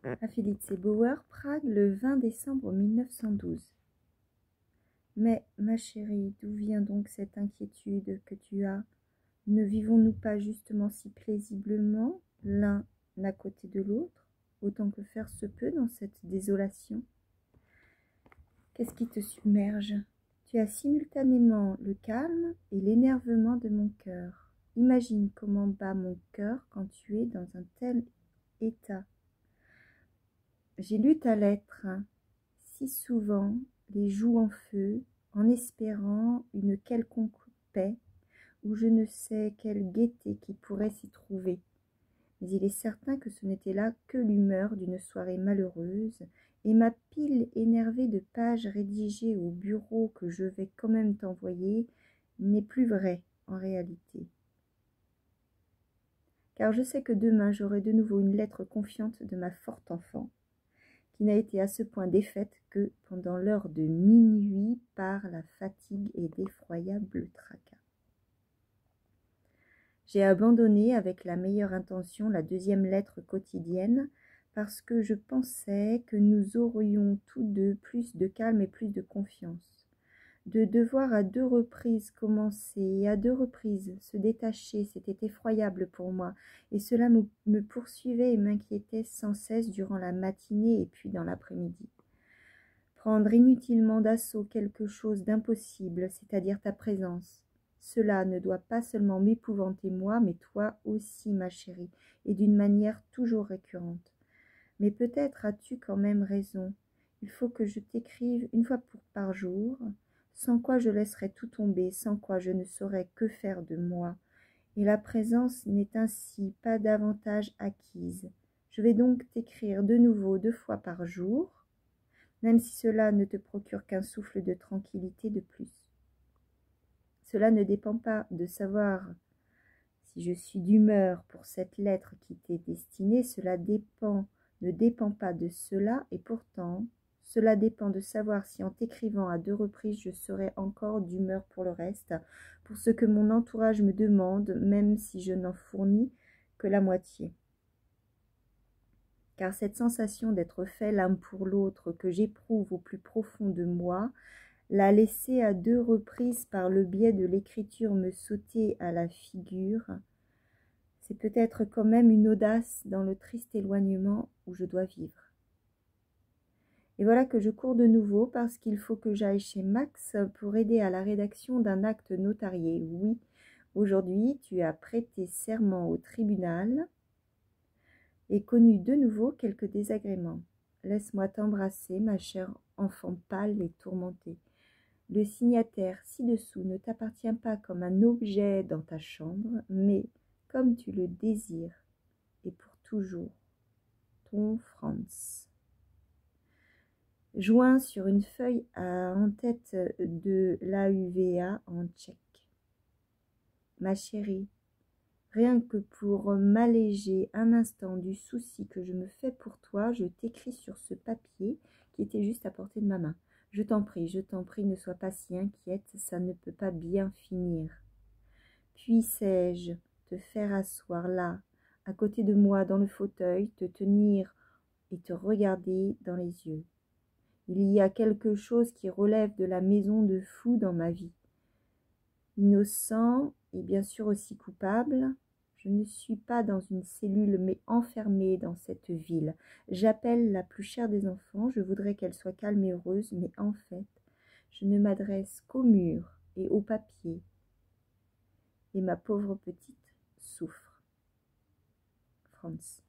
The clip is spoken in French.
À Felice Bauer, Prague, le 20 décembre 1912. Mais, ma chérie, d'où vient donc cette inquiétude que tu as? Ne vivons-nous pas justement si paisiblement, l'un à côté de l'autre, autant que faire se peut dans cette désolation? Qu'est-ce qui te submerge? Tu as simultanément le calme et l'énervement de mon cœur. Imagine comment bat mon cœur quand tu es dans un tel état. J'ai lu ta lettre si souvent, les joues en feu, en espérant une quelconque paix, ou je ne sais quelle gaieté qui pourrait s'y trouver. Mais il est certain que ce n'était là que l'humeur d'une soirée malheureuse, et ma pile énervée de pages rédigées au bureau que je vais quand même t'envoyer n'est plus vraie en réalité. Car je sais que demain j'aurai de nouveau une lettre confiante de ma forte enfant, qui n'a été à ce point défaite que pendant l'heure de minuit par la fatigue et d'effroyables tracas. J'ai abandonné avec la meilleure intention la deuxième lettre quotidienne parce que je pensais que nous aurions tous deux plus de calme et plus de confiance. De devoir à deux reprises commencer et à deux reprises se détacher, c'était effroyable pour moi, et cela me poursuivait et m'inquiétait sans cesse durant la matinée et puis dans l'après-midi. Prendre inutilement d'assaut quelque chose d'impossible, c'est-à-dire ta présence, cela ne doit pas seulement m'épouvanter moi, mais toi aussi, ma chérie, et d'une manière toujours récurrente. Mais peut-être as-tu quand même raison. Il faut que je t'écrive une fois par jour, sans quoi je laisserais tout tomber, sans quoi je ne saurais que faire de moi. Et la présence n'est ainsi pas davantage acquise. Je vais donc t'écrire de nouveau 2 fois par jour, même si cela ne te procure qu'un souffle de tranquillité de plus. Cela ne dépend pas de savoir si je suis d'humeur pour cette lettre qui t'est destinée, ne dépend pas de cela, et pourtant, cela dépend de savoir si en t'écrivant à 2 reprises je serai encore d'humeur pour le reste, pour ce que mon entourage me demande, même si je n'en fournis que la moitié. Car cette sensation d'être fait l'un pour l'autre que j'éprouve au plus profond de moi, l'a laissé à 2 reprises par le biais de l'écriture me sauter à la figure. C'est peut-être quand même une audace dans le triste éloignement où je dois vivre. Et voilà que je cours de nouveau parce qu'il faut que j'aille chez Max pour aider à la rédaction d'un acte notarié. Oui, aujourd'hui tu as prêté serment au tribunal et connu de nouveau quelques désagréments. Laisse-moi t'embrasser, ma chère enfant pâle et tourmentée. Le signataire ci-dessous ne t'appartient pas comme un objet dans ta chambre, mais comme tu le désires, et pour toujours. Ton Franz. Joint sur une feuille en tête de l'AUVA en tchèque. Ma chérie, rien que pour m'alléger un instant du souci que je me fais pour toi, je t'écris sur ce papier qui était juste à portée de ma main. Je t'en prie, ne sois pas si inquiète, ça ne peut pas bien finir. Puissais-je te faire asseoir là, à côté de moi dans le fauteuil, te tenir et te regarder dans les yeux? Il y a quelque chose qui relève de la maison de fous dans ma vie. Innocent et bien sûr aussi coupable, je ne suis pas dans une cellule mais enfermée dans cette ville. J'appelle la plus chère des enfants, je voudrais qu'elle soit calme et heureuse, mais en fait, je ne m'adresse qu'au mur et au papier. Et ma pauvre petite souffre. Franz.